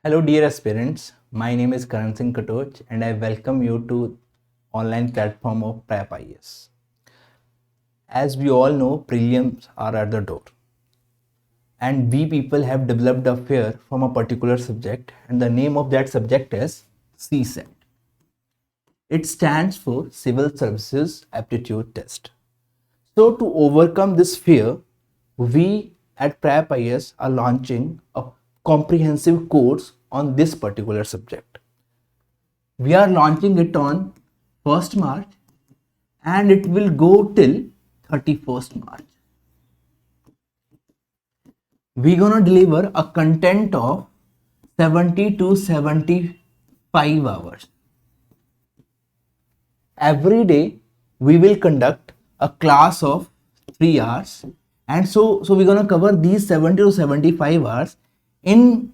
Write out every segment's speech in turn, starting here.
Hello dear aspirants, my name is Karan Singh Katoch and I welcome you to online platform of Prepp-IAS. As we all know, prelims are at the door and we people have developed a fear from a particular subject, and the name of that subject is CSAT. It stands for Civil Services Aptitude Test. So to overcome this fear, we at Prepp-IAS are launching a comprehensive course on this particular subject. We are launching it on 1st March and it will go till 31st March. We're gonna deliver a content of 70 to 75 hours. Every day we will conduct a class of 3 hours, and so we're gonna cover these 70 to 75 hours in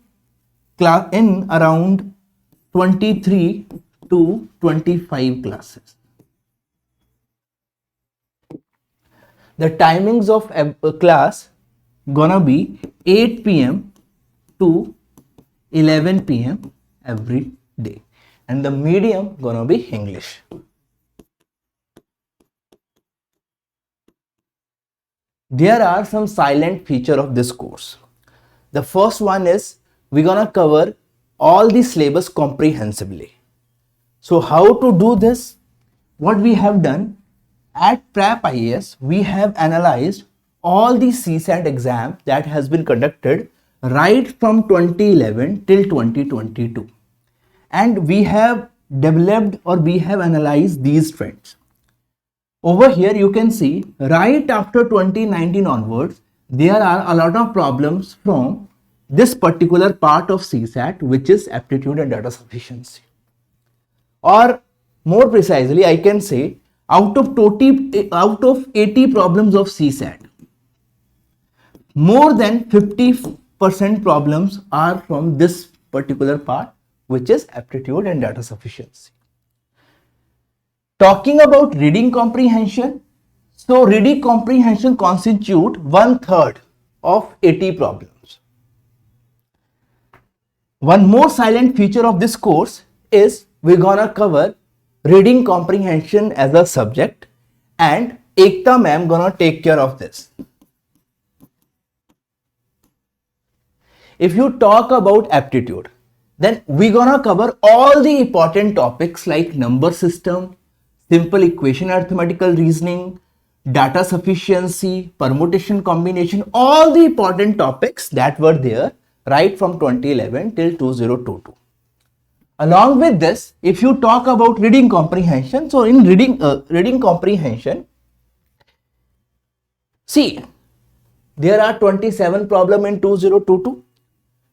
around 23 to 25 classes. The timings of a class gonna be 8 p.m. to 11 p.m. every day, and the medium gonna be English. There are some silent features of this course. The first one is we're gonna cover all the syllabus comprehensively. So how to do this? What we have done at Prepp-IAS, we have analyzed all the CSAT exam that has been conducted right from 2011 till 2022, and we have developed or we have analyzed these trends. Over here you can see right after 2019 onwards, there are a lot of problems from this particular part of CSAT, which is aptitude and data sufficiency. Or more precisely, I can say out of 80 problems of CSAT, more than 50% problems are from this particular part, which is aptitude and data sufficiency. Talking about reading comprehension, so reading comprehension constitute 1/3 of 80 problems. One more silent feature of this course is we're gonna cover reading comprehension as a subject, and Ekta ma'am gonna take care of this. If you talk about aptitude, then we're gonna cover all the important topics like number system, simple equation arithmetical reasoning, data sufficiency, permutation combination, all the important topics that were there right from 2011 till 2022. Along with this, if you talk about reading comprehension, so in reading comprehension, see, there are 27 problem in 2022,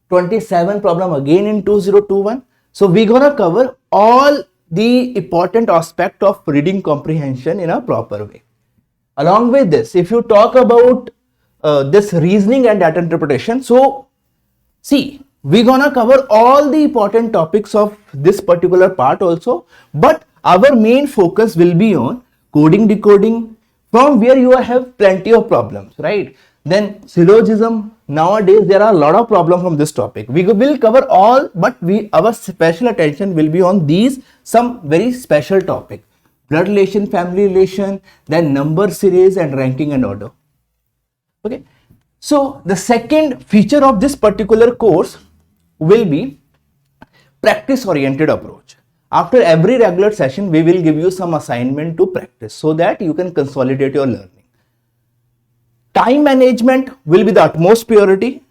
27 problem again in 2021. So we're gonna cover all the important aspect of reading comprehension in a proper way. Along with this, if you talk about this reasoning and data interpretation, so see, we're gonna cover all the important topics of this particular part also, but our main focus will be on coding, decoding, from where you have plenty of problems, right? Then syllogism, nowadays there are a lot of problems from this topic. We will cover all, but our special attention will be on these some very special topic: blood relation, family relation, then number series and ranking and order. Okay, so the second feature of this particular course will be practice oriented approach. After every regular session, we will give you some assignment to practice so that you can consolidate your learning. Time management will be the utmost priority.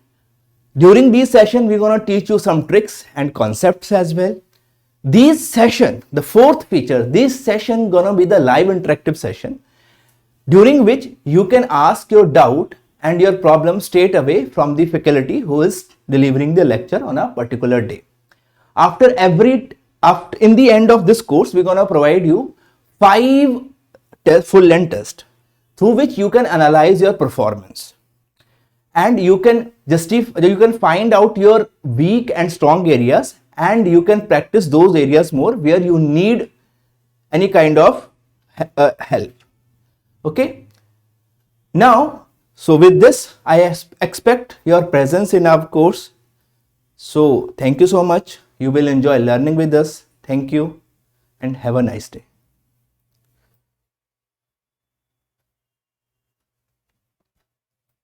During this session, we're going to teach you some tricks and concepts as well. This session, the fourth feature, this session gonna be the live interactive session, during which you can ask your doubt and your problem straight away from the faculty who is delivering the lecture on a particular day. In the end of this course, we're gonna provide you 5 full length tests through which you can analyze your performance, and you can find out your weak and strong areas, and you can practice those areas more where you need any kind of help. Okay, now, so with this, I expect your presence in our course. So thank you so much. You will enjoy learning with us. Thank you and have a nice day.